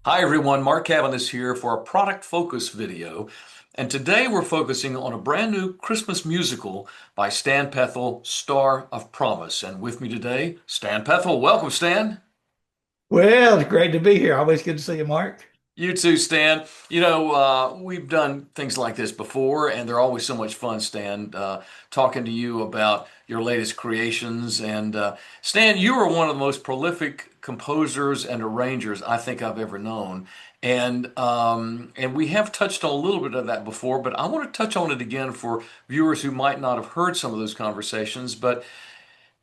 Hi everyone, Mark Cavanis here for a product focus video. And today we're focusing on a brand new Christmas musical by Stan Pethel, Star of Promise. And with me today, Stan Pethel. Welcome, Stan. Well, it's great to be here. Always good to see you, Mark. You too, Stan. We've done things like this before, and they're always so much fun, Stan, talking to you about your latest creations. And Stan, you are one of the most prolific composers and arrangers I think I've ever known. And we have touched on a little bit of that before, but I want to touch on it again for viewers who might not have heard some of those conversations. But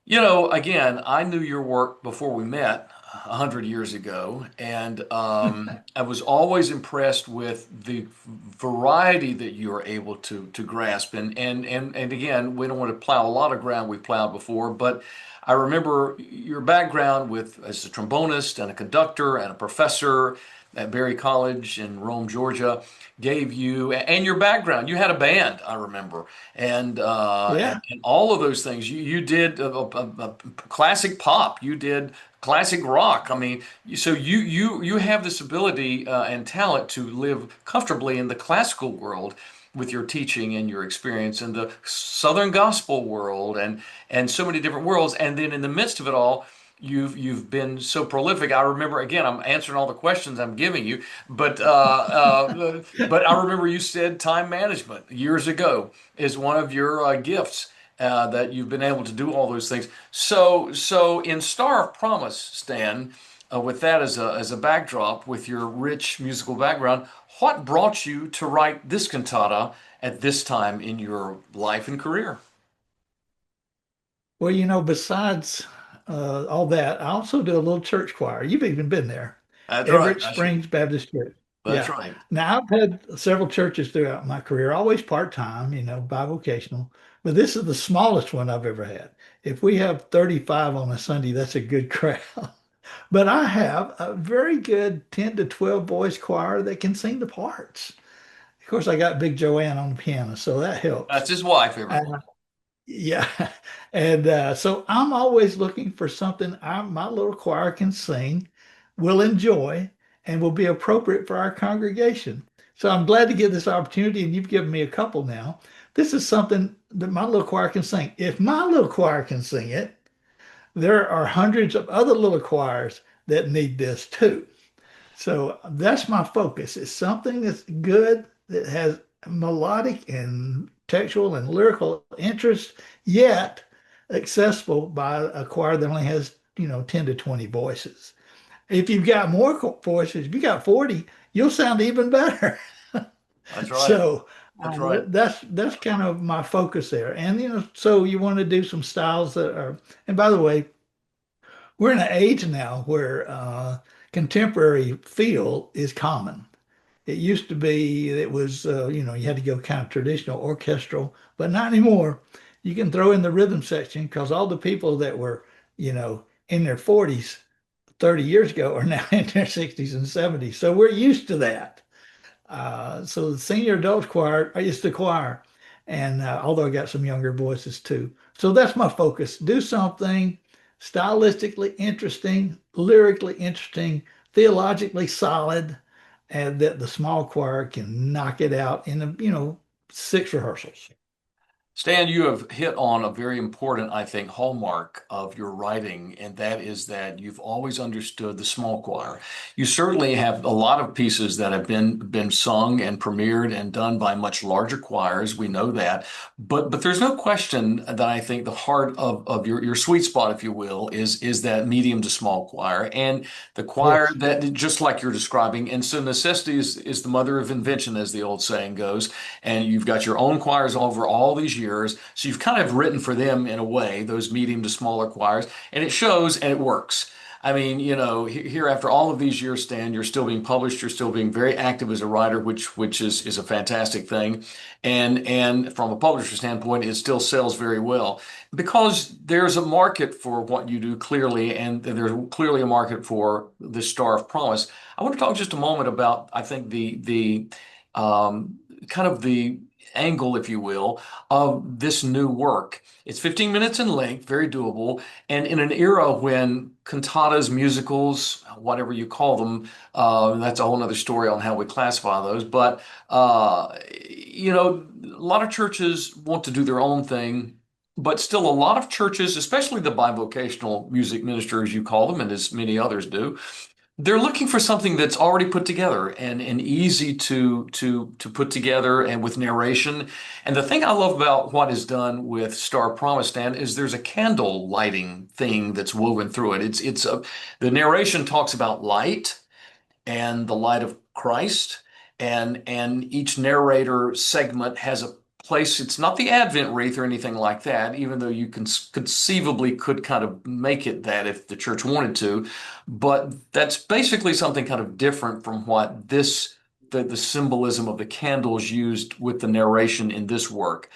again, I knew your work before we met 100 years ago, and I was always impressed with the variety that you are able to grasp. And again, we don't want to plow a lot of ground we've plowed before, but I remember your background with as a trombonist and a conductor and a professor at Berry College in Rome, Georgia, gave you and your background. You had a band, I remember, Yeah. and all of those things. You did a classic pop. You did classic rock. I mean, so you have this ability and talent to live comfortably in the classical world with your teaching and your experience in the Southern gospel world and so many different worlds. And then in the midst of it all, you've been so prolific. I remember again, I'm answering all the questions I'm giving you, but I remember you said time management years ago is one of your gifts. That you've been able to do all those things. So in Star of Promise, Stan, with that as a backdrop, with your rich musical background, what brought you to write this cantata at this time in your life and career? Well, besides all that, I also do a little church choir. You've even been there. That's right. Everett Springs Baptist Church. That's Yeah. right. Now, I've had several churches throughout my career, always part-time, bivocational, but this is the smallest one I've ever had. If we have 35 on a Sunday, that's a good crowd. But I have a very good 10 to 12 voice choir that can sing the parts. Of course, I got Big Joanne on the piano, so that helps. That's his wife, everyone. Uh, yeah. And so I'm always looking for something my little choir can sing, will enjoy, and will be appropriate for our congregation. So I'm glad to get this opportunity, and you've given me a couple now. This is something that my little choir can sing. If my little choir can sing it, there are hundreds of other little choirs that need this too. So that's my focus. It's something that's good, that has melodic and textual and lyrical interest, yet accessible by a choir that only has, 10 to 20 voices. If you've got more voices, if you got 40, you'll sound even better. That's right. So That's right. that's kind of my focus there. And so you want to do some styles that are, and by the way, we're in an age now where contemporary feel is common. It used to be it was you had to go kind of traditional orchestral, but not anymore. You can throw in the rhythm section because all the people that were in their 40s 30 years ago are now in their 60s and 70s. So we're used to that. So the senior adults choir is the choir, and although I got some younger voices too. So that's my focus. Do something stylistically interesting, lyrically interesting, theologically solid, and that the small choir can knock it out in six rehearsals. Stan, you have hit on a very important, I think, hallmark of your writing, and that is that you've always understood the small choir. You certainly have a lot of pieces that have been sung and premiered and done by much larger choirs. We know that, but there's no question that I think the heart of your sweet spot, if you will, is that medium to small choir and the choir Yes. that just like you're describing. And so necessity is the mother of invention, as the old saying goes, and you've got your own choirs over all these years. So you've kind of written for them in a way, those medium to smaller choirs, and it shows and it works. I mean, here after all of these years, Stan, you're still being published. You're still being very active as a writer, which is a fantastic thing. And from a publisher standpoint, it still sells very well because there's a market for what you do clearly, and there's clearly a market for the Star of Promise. I want to talk just a moment about, I think the kind of the angle, if you will, of this new work. It's 15 minutes in length, very doable, and in an era when cantatas, musicals, whatever you call them, that's a whole other story on how we classify those. But a lot of churches want to do their own thing. But still, a lot of churches, especially the bivocational music ministers, you call them, and as many others do, they're looking for something that's already put together and easy to put together and with narration. And the thing I love about what is done with Star Promised Land is there's a candle lighting thing that's woven through it. The narration talks about light and the light of Christ. And each narrator segment has a place. It's not the Advent wreath or anything like that, even though you can conceivably could kind of make it that if the church wanted to. But that's basically something kind of different from what the symbolism of the candles used with the narration in this work.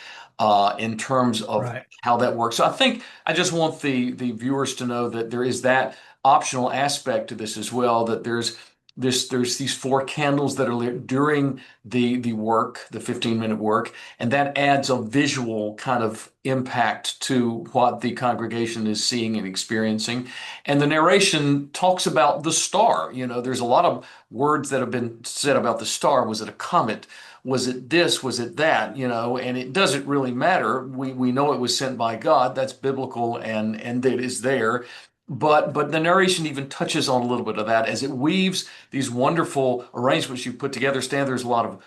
In terms of Right. how that works. So I think I just want the viewers to know that there is that optional aspect to this as well, that there's these four candles that are lit during the work, the 15-minute work, and that adds a visual kind of impact to what the congregation is seeing and experiencing. And the narration talks about the star. There's a lot of words that have been said about the star. Was it a comet? Was it this? Was it that? And it doesn't really matter. We know it was sent by God. That's biblical, and it is there. But the narration even touches on a little bit of that as it weaves these wonderful arrangements you put together. Stan, there's a lot of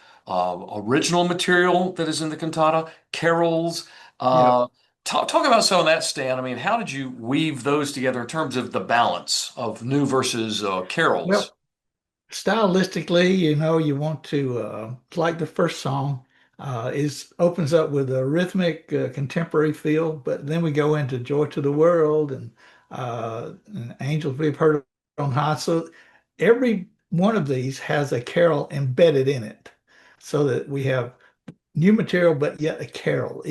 original material that is in the cantata, carols. Yep. Uh, talk about some of that, Stan. I mean, how did you weave those together in terms of the balance of new versus carols? Well, stylistically, you want to like the first song is opens up with a rhythmic contemporary feel, but then we go into Joy to the World and Angels We've Heard on High. So every one of these has a carol embedded in it, so that we have new material, but yet a carol.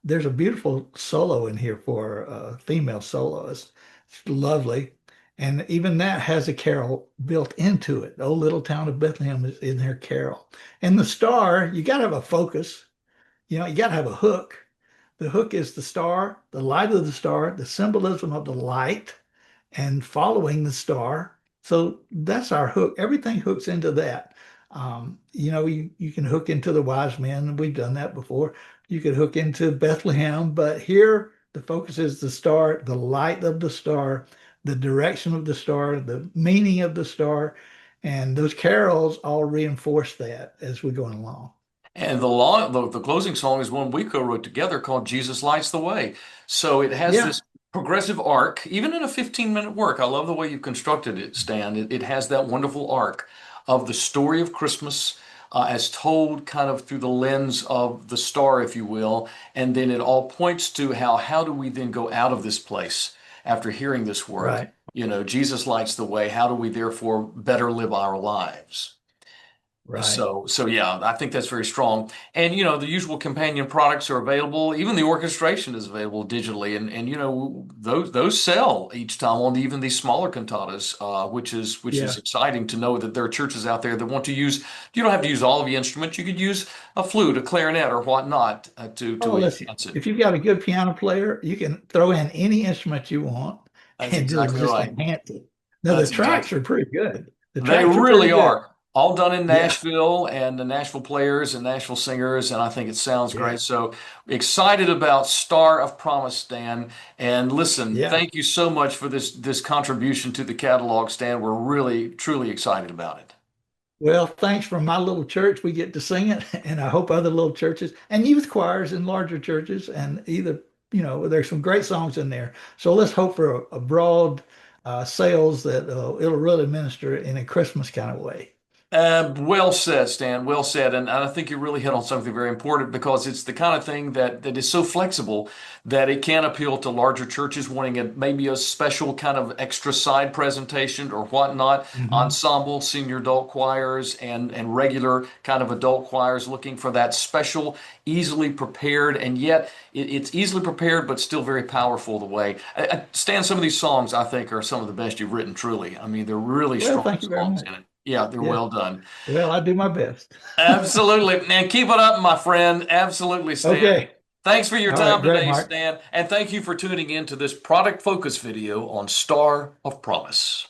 There's a beautiful solo in here for a female soloist. It's lovely. And even that has a carol built into it. Oh, Little Town of Bethlehem is in their carol. And the star, you got to have a focus. You got to have a hook. The hook is the star, the light of the star, the symbolism of the light, and following the star. So that's our hook. Everything hooks into that. You can hook into the wise men, and we've done that before. You could hook into Bethlehem, but here the focus is the star, the light of the star, the direction of the star, the meaning of the star, and those carols all reinforce that as we're going along. And the closing song is one we co-wrote together called Jesus Lights the Way. So it has Yeah, this progressive arc, even in a 15-minute work. I love the way you've constructed it, Stan. It has that wonderful arc of the story of Christmas as told kind of through the lens of the star, if you will. And then it all points to how do we then go out of this place after hearing this work? right, Jesus lights the way. How do we therefore better live our lives? right. So yeah, I think that's very strong. And the usual companion products are available. Even the orchestration is available digitally, and those sell each time on even these smaller cantatas, which is Yeah. exciting to know that there are churches out there that want to use. You don't have to use all of the instruments. You could use a flute, a clarinet, or whatnot Oh, to listen, enhance it. if you've got a good piano player, you can throw in any instrument you want That's and it'll exactly just right. enhance it. Now, the That's tracks exactly. are pretty good. The They tracks are pretty really good. are. All done in Yeah, Nashville and the Nashville players and Nashville singers, and I think it sounds yeah, great. So excited about Star of Promise, Stan. And listen, yeah. thank you so much for this contribution to the catalog, Stan. We're really, truly excited about it. Well, thanks from my little church. We get to sing it, and I hope other little churches and youth choirs in larger churches, and there's some great songs in there. So let's hope for a broad sales that it'll really minister in a Christmas kind of way. Well said, Stan. Well said. And I think you really hit on something very important because it's the kind of thing that is so flexible that it can appeal to larger churches wanting maybe a special kind of extra side presentation or whatnot. Hmm. Ensemble, senior adult choirs, and regular kind of adult choirs looking for that special, easily prepared, and yet it's easily prepared but still very powerful the way. Stan, some of these songs I think are some of the best you've written, truly. I mean, they're really Well, strong thank you very songs much. in it. Yeah, they're Yeah. well done. Well, I do my best. Absolutely. Man, keep it up, my friend. Absolutely, Stan. Okay. Thanks for your All right. time Great, today, Mark. Stan. And thank you for tuning in to this product focus video on Star of Promise.